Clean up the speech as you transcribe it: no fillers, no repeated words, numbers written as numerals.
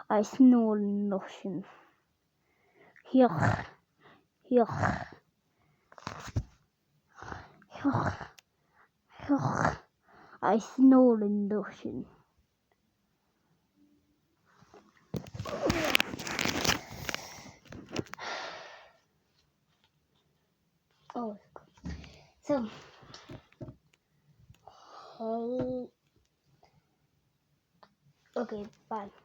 I snore in the ocean. I snore in the ocean. Oh, so okay, bye.